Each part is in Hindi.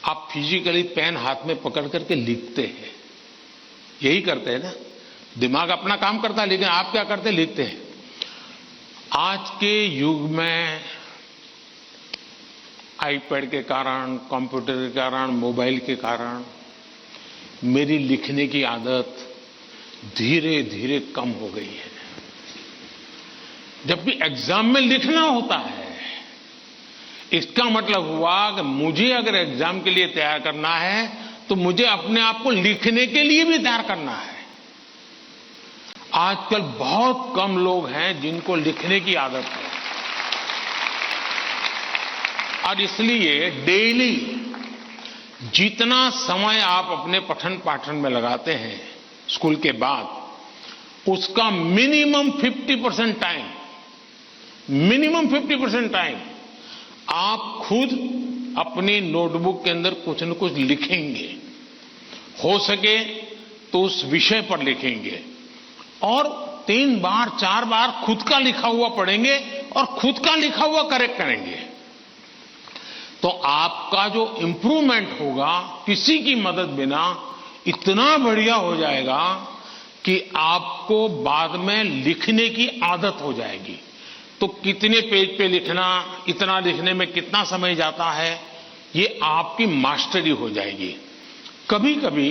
आप फिजिकली पेन हाथ में पकड़ करके लिखते हैं, यही करते हैं ना। दिमाग अपना काम करता है, लेकिन आप क्या करते हैं? लिखते हैं। आज के युग में आईपैड के कारण, कंप्यूटर के कारण, मोबाइल के कारण मेरी लिखने की आदत धीरे धीरे कम हो गई है। जबकि एग्जाम में लिखना होता है, इसका मतलब हुआ कि मुझे अगर एग्जाम के लिए तैयार करना है तो मुझे अपने आप को लिखने के लिए भी तैयार करना है। आजकल बहुत कम लोग हैं जिनको लिखने की आदत है, और इसलिए डेली जितना समय आप अपने पठन पाठन में लगाते हैं स्कूल के बाद, उसका मिनिमम 50% टाइम आप खुद अपनी नोटबुक के अंदर कुछ न कुछ लिखेंगे। हो सके तो उस विषय पर लिखेंगे, और 3 बार 4 बार खुद का लिखा हुआ पढ़ेंगे और खुद का लिखा हुआ करेक्ट करेंगे। तो आपका जो इंप्रूवमेंट होगा किसी की मदद बिना इतना बढ़िया हो जाएगा कि आपको बाद में लिखने की आदत हो जाएगी। तो कितने पेज पे लिखना, इतना लिखने में कितना समय जाता है, ये आपकी मास्टरी हो जाएगी। कभी कभी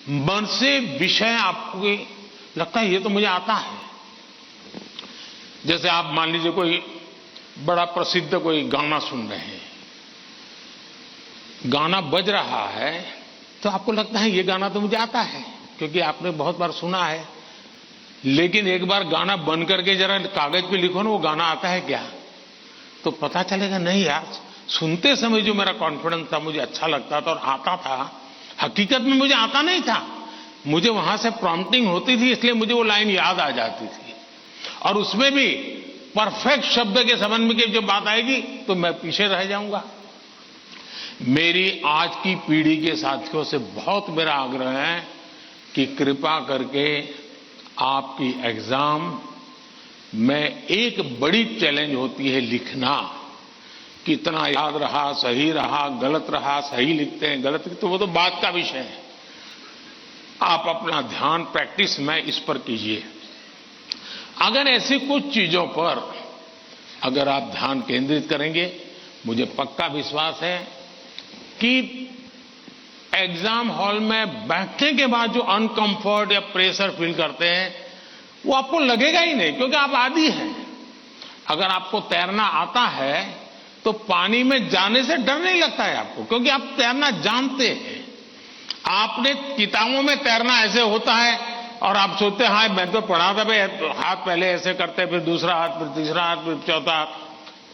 मन से विषय आपको लगता है ये तो मुझे आता है। जैसे आप मान लीजिए कोई बड़ा प्रसिद्ध कोई गाना सुन रहे हैं, गाना बज रहा है तो आपको लगता है ये गाना तो मुझे आता है, क्योंकि आपने बहुत बार सुना है। लेकिन एक बार गाना बंद करके जरा कागज पे लिखो ना, वो गाना आता है क्या, तो पता चलेगा नहीं यार, सुनते समय जो मेरा कॉन्फिडेंस था, मुझे अच्छा लगता था और आता था, हकीकत में मुझे आता नहीं था। मुझे वहां से प्रॉम्प्टिंग होती थी, इसलिए मुझे वो लाइन याद आ जाती थी, और उसमें भी परफेक्ट शब्द के संबंध में जब बात आएगी तो मैं पीछे रह जाऊंगा। मेरी आज की पीढ़ी के साथियों से बहुत मेरा आग्रह है कि कृपा करके आपकी एग्जाम में एक बड़ी चैलेंज होती है लिखना। कितना याद रहा, सही रहा, गलत रहा, सही लिखते हैं, गलत लिखते, तो वो तो बात का विषय है। आप अपना ध्यान प्रैक्टिस में इस पर कीजिए। अगर ऐसी कुछ चीजों पर अगर आप ध्यान केंद्रित करेंगे, मुझे पक्का विश्वास है कि एग्जाम हॉल में बैठने के बाद जो अनकंफर्ट या प्रेशर फील करते हैं वो आपको लगेगा ही नहीं, क्योंकि आप आदी हैं। अगर आपको तैरना आता है तो पानी में जाने से डर नहीं लगता है आपको, क्योंकि आप तैरना जानते हैं। आपने किताबों में तैरना ऐसे होता है और आप सोचते हैं हाँ मैं तो पढ़ा था भाई, हाथ पहले ऐसे करते, फिर दूसरा हाथ, फिर तीसरा हाथ, फिर चौथा हाथ,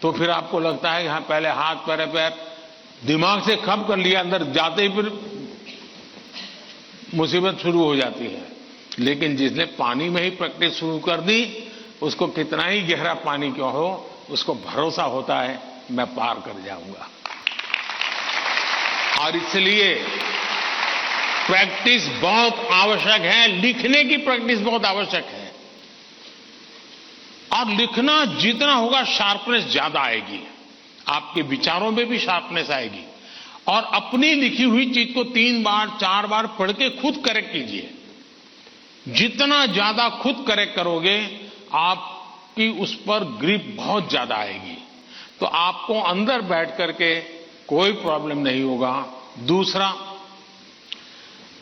तो फिर आपको लगता है हाँ पहले हाथ पहले पैर, दिमाग से खप कर लिया, अंदर जाते ही फिर मुसीबत शुरू हो जाती है। लेकिन जिसने पानी में ही प्रैक्टिस शुरू कर दी, उसको कितना ही गहरा पानी क्यों हो, उसको भरोसा होता है मैं पार कर जाऊंगा। और इसलिए प्रैक्टिस बहुत आवश्यक है, लिखने की प्रैक्टिस बहुत आवश्यक है। और लिखना जितना होगा शार्पनेस ज्यादा आएगी, आपके विचारों में भी शार्पनेस आएगी। और अपनी लिखी हुई चीज को 3 बार 4 बार पढ़ के खुद करेक्ट कीजिए। जितना ज्यादा खुद करेक्ट करोगे, आपकी उस पर ग्रिप बहुत ज्यादा आएगी, तो आपको अंदर बैठ करके कोई प्रॉब्लम नहीं होगा। दूसरा,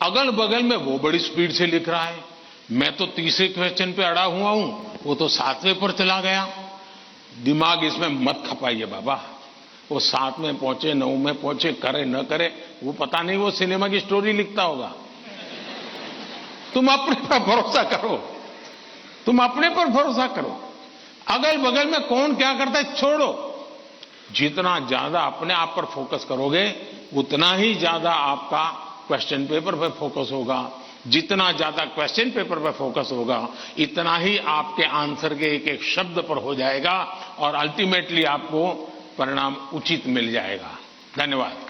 अगल बगल में वो बड़ी स्पीड से लिख रहा है, मैं तो तीसरे क्वेश्चन पे अड़ा हुआ हूं, वो तो 7वें पर चला गया। दिमाग इसमें मत खपाइए बाबा, वो 7 में पहुंचे, 9 में पहुंचे, करे न करे, वो पता नहीं, वो सिनेमा की स्टोरी लिखता होगा। तुम अपने पर भरोसा करो, तुम अपने पर भरोसा करो। अगल बगल में कौन क्या करता है छोड़ो। जितना ज्यादा अपने आप पर फोकस करोगे, उतना ही ज्यादा आपका क्वेश्चन पेपर पर फोकस होगा। जितना ज्यादा क्वेश्चन पेपर पर फोकस होगा, इतना ही आपके आंसर के एक एक शब्द पर हो जाएगा, और अल्टीमेटली आपको परिणाम उचित मिल जाएगा। धन्यवाद।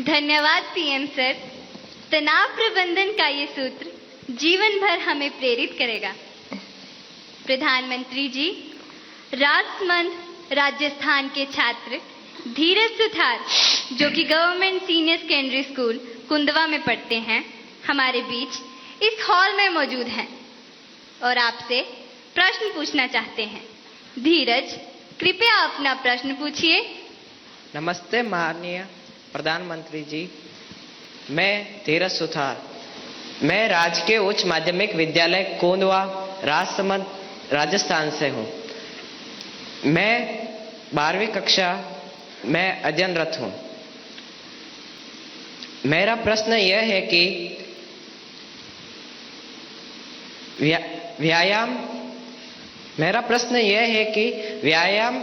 धन्यवाद पीएम सर। तनाव प्रबंधन का ये सूत्र जीवन भर हमें प्रेरित करेगा। प्रधानमंत्री जी, राजसमंद राजस्थान के छात्र धीरज सुथार, जो कि government senior secondary school Kundwa में पढ़ते हैं, हमारे बीच इस हॉल में मौजूद हैं और आपसे प्रश्न पूछना चाहते हैं। धीरज, कृपया अपना प्रश्न पूछिए। नमस्ते माननीय प्रधानमंत्री जी, मैं धीरज सुथार, मैं राजकीय उच्च माध्यमिक विद्यालय कोंदवा राजसमंद राजस्थान से हूँ। मैं 12वीं कक्षा में अध्ययनरत हूँ। मेरा प्रश्न यह है कि व्यायाम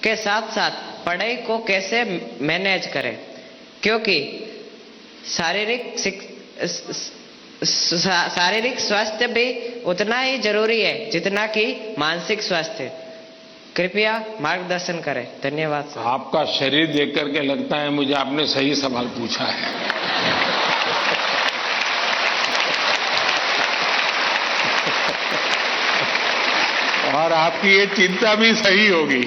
के साथ साथ पढ़ाई को कैसे मैनेज करें, क्योंकि शारीरिक स्वास्थ्य भी उतना ही जरूरी है जितना कि मानसिक स्वास्थ्य। कृपया मार्गदर्शन करें। धन्यवाद सर। आपका शरीर देख करके लगता है मुझे आपने सही सवाल पूछा है। और आपकी ये चिंता भी सही होगी।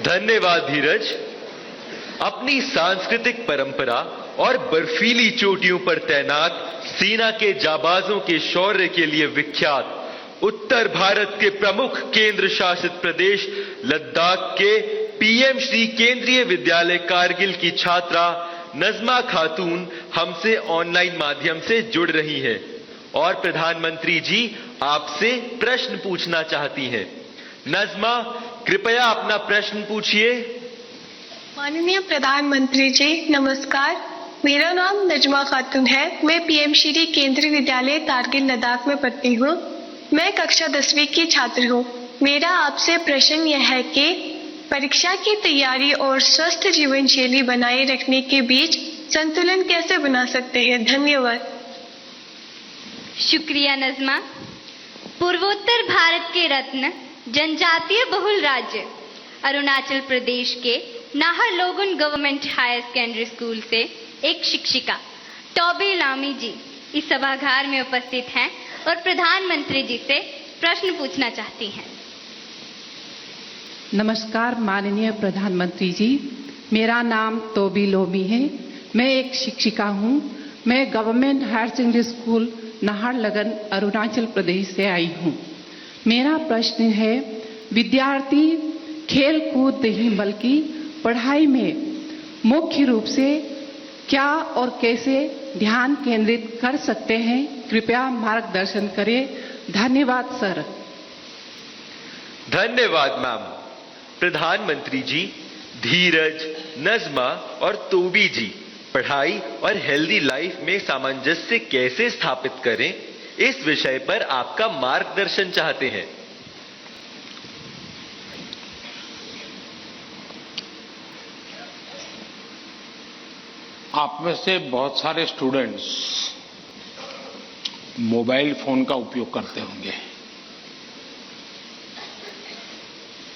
धन्यवाद धीरज। अपनी सांस्कृतिक परंपरा और बर्फीली चोटियों पर तैनात सेना के जाबाजों के शौर्य के लिए विख्यात उत्तर भारत के प्रमुख केंद्र शासित प्रदेश लद्दाख के पीएम श्री केंद्रीय विद्यालय कारगिल की छात्रा नजमा खातून हमसे ऑनलाइन माध्यम से जुड़ रही हैं और प्रधानमंत्री जी आपसे प्रश्न पूछना चाहती हैं। नजमा, कृपया अपना प्रश्न पूछिए। माननीय प्रधानमंत्री जी नमस्कार, मेरा नाम नजमा खातून है। मैं पीएम श्री केंद्रीय विद्यालय कारगिल लद्दाख में पढ़ती हूँ। मैं कक्षा 10वीं की छात्र हूँ। मेरा आपसे प्रश्न यह है कि परीक्षा की तैयारी और स्वस्थ जीवन शैली बनाए रखने के बीच संतुलन कैसे बना सकते हैं। धन्यवाद। शुक्रिया नजमा। पूर्वोत्तर भारत के रत्न जनजातीय बहुल राज्य अरुणाचल प्रदेश के नाहरलोगुन गवर्नमेंट हायर सेकेंडरी स्कूल से एक शिक्षिका टॉबी लामी जी इस सभागार में उपस्थित हैं और प्रधानमंत्री जी से प्रश्न पूछना चाहती हैं। नमस्कार माननीय प्रधानमंत्री जी, मेरा नाम तोबी लोमी है। मैं एक शिक्षिका हूँ। मैं government higher secondary school Naharlagun Arunachal Pradesh से आई हूँ। मेरा प्रश्न है, विद्यार्थी खेल कूद नहीं बल्कि पढ़ाई में मुख्य रूप से क्या और कैसे ध्यान केंद्रित कर सकते हैं। कृपया मार्गदर्शन करें। धन्यवाद सर। धन्यवाद मैम। प्रधानमंत्री जी, धीरज, नजमा और तोबी जी पढ़ाई और हेल्दी लाइफ में सामंजस्य कैसे स्थापित करें, इस विषय पर आपका मार्गदर्शन चाहते हैं। आप में से बहुत सारे स्टूडेंट्स मोबाइल फोन का उपयोग करते होंगे।